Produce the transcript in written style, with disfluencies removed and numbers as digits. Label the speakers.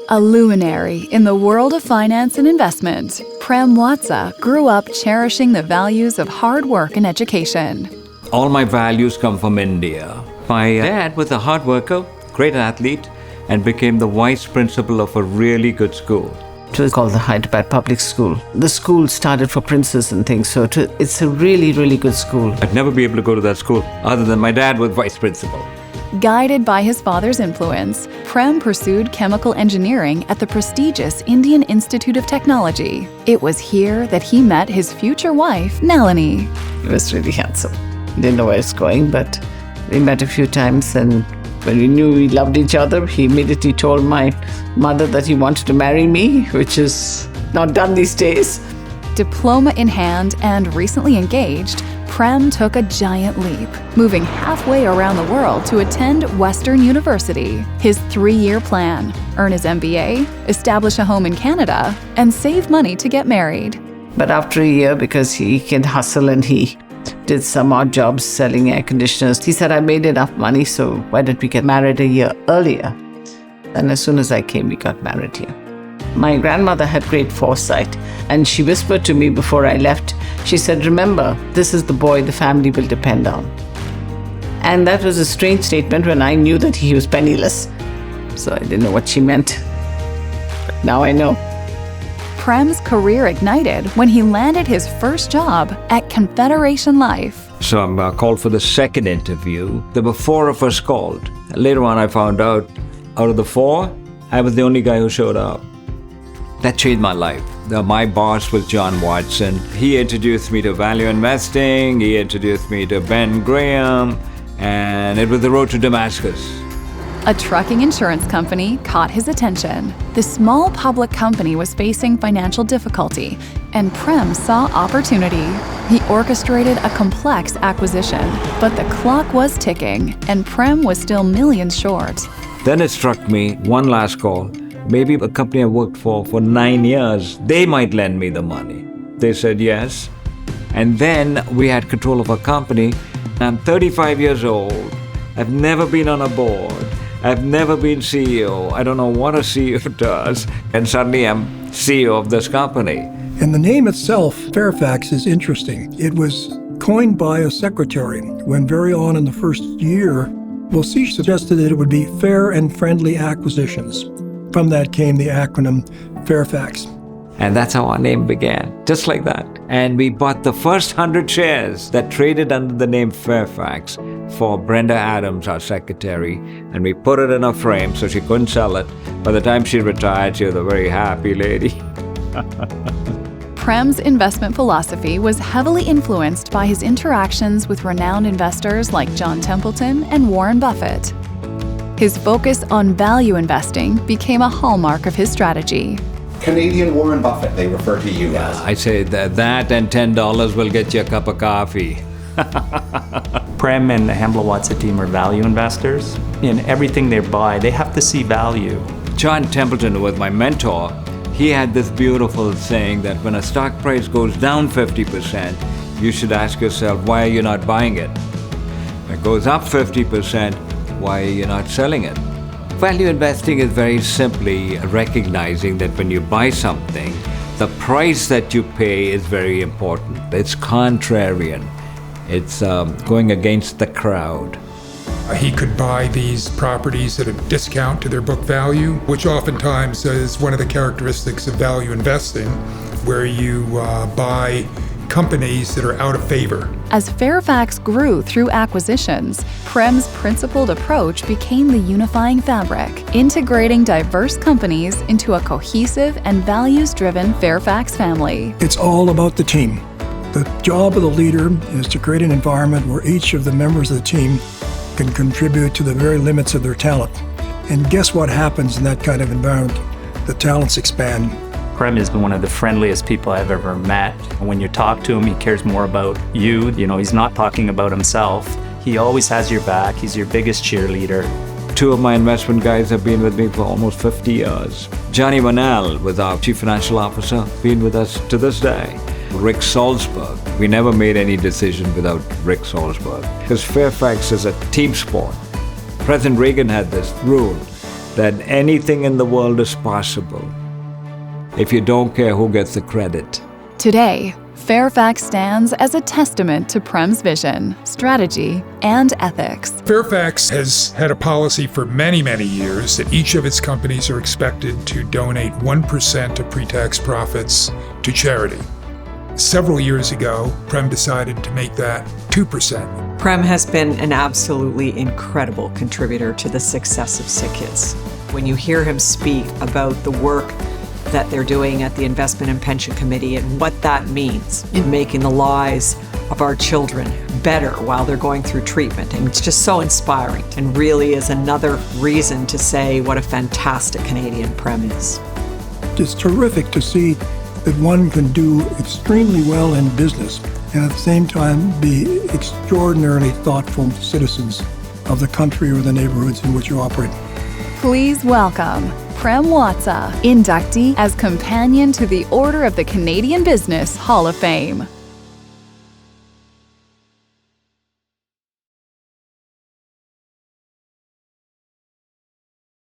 Speaker 1: A luminary in the world of finance and investment, Prem Watsa grew up cherishing the values of hard work and education.
Speaker 2: All my values come from India. My dad was a hard worker, great athlete, and became the vice principal of a really good school.
Speaker 3: It was called the Hyderabad Public School. The school started for princes and things, so it's a really, really good school.
Speaker 2: I'd never be able to go to that school other than my dad was vice principal.
Speaker 1: Guided by his father's influence, Prem pursued chemical engineering at the prestigious Indian Institute of Technology. It was here that he met his future wife, Nalini.
Speaker 3: He was really handsome. Didn't know where it's going, but we met a few times, and when we knew we loved each other, he immediately told my mother that he wanted to marry me, which is not done these days.
Speaker 1: Diploma in hand and recently engaged, Prem took a giant leap, moving halfway around the world to attend Western University. His 3-year plan: earn his MBA, establish a home in Canada, and save money to get married.
Speaker 3: But after a year, because he can hustle and he did some odd jobs selling air conditioners, he said, I made enough money, so why don't we get married a year earlier? And as soon as I came, we got married here. My grandmother had great foresight, and she whispered to me before I left, she said, remember, this is the boy the family will depend on. And that was a strange statement when I knew that he was penniless. So I didn't know what she meant. But now I know.
Speaker 1: Prem's career ignited when he landed his first job at Confederation Life.
Speaker 2: So I'm called for the second interview. There were 4 of us called. Later on, I found out of the 4, I was the only guy who showed up. That changed my life. My boss was John Watson. He introduced me to value investing. He introduced me to Ben Graham. And it was the road to Damascus.
Speaker 1: A trucking insurance company caught his attention. The small public company was facing financial difficulty, and Prem saw opportunity. He orchestrated a complex acquisition, but the clock was ticking, and Prem was still millions short.
Speaker 2: Then it struck me, one last call. Maybe a company I worked for 9 years, they might lend me the money. They said yes. And then we had control of a company. I'm 35 years old. I've never been on a board. I've never been CEO. I don't know what a CEO does. And suddenly I'm CEO of this company.
Speaker 4: And the name itself, Fairfax, is interesting. It was coined by a secretary when very on in the first year, she suggested that it would be fair and friendly acquisitions. From that came the acronym Fairfax.
Speaker 2: And that's how our name began, just like that. And we bought the first 100 shares that traded under the name Fairfax for Brenda Adams, our secretary, and we put it in a frame so she couldn't sell it. By the time she retired, she was a very happy lady.
Speaker 1: Prem's investment philosophy was heavily influenced by his interactions with renowned investors like John Templeton and Warren Buffett. His focus on value investing became a hallmark of his strategy.
Speaker 5: Canadian Warren Buffett, they refer to you as.
Speaker 2: I say that and $10 will get you a cup of coffee.
Speaker 6: Prem and the Hambla Watsa team are value investors. In everything they buy, they have to see value.
Speaker 2: John Templeton was my mentor. He had this beautiful saying that when a stock price goes down 50%, you should ask yourself, why are you not buying it? When it goes up 50%, why are you not selling it? Value investing is very simply recognizing that when you buy something, the price that you pay is very important. It's contrarian. It's going against the crowd.
Speaker 7: He could buy these properties at a discount to their book value, which oftentimes is one of the characteristics of value investing, where you buy companies that are out of favor.
Speaker 1: As Fairfax grew through acquisitions, Prem's principled approach became the unifying fabric, integrating diverse companies into a cohesive and values-driven Fairfax family.
Speaker 4: It's all about the team. The job of the leader is to create an environment where each of the members of the team can contribute to the very limits of their talent. And guess what happens in that kind of environment? The talents expand.
Speaker 6: Prem is one of the friendliest people I've ever met. When you talk to him, he cares more about you. He's not talking about himself. He always has your back. He's your biggest cheerleader.
Speaker 2: 2 of my investment guys have been with me for almost 50 years. Johnny Manal was our chief financial officer, been with us to this day. Rick Salzberg. We never made any decision without Rick Salzberg. Because Fairfax is a team sport. President Reagan had this rule. that anything in the world is possible if you don't care who gets the credit.
Speaker 1: Today, Fairfax stands as a testament to Prem's vision, strategy, and ethics.
Speaker 7: Fairfax has had a policy for many, many years that each of its companies are expected to donate 1% of pre-tax profits to charity. Several years ago, Prem decided to make that 2%.
Speaker 8: Prem has been an absolutely incredible contributor to the success of SickKids. When you hear him speak about the work that they're doing at the Investment and Pension Committee and what that means in making the lives of our children better while they're going through treatment. And it's just so inspiring and really is another reason to say what a fantastic Canadian Prem is.
Speaker 4: It's terrific to see that one can do extremely well in business and at the same time be extraordinarily thoughtful citizens of the country or the neighborhoods in which you operate.
Speaker 1: Please welcome Prem Watsa, inductee as companion to the Order of the Canadian Business Hall of Fame.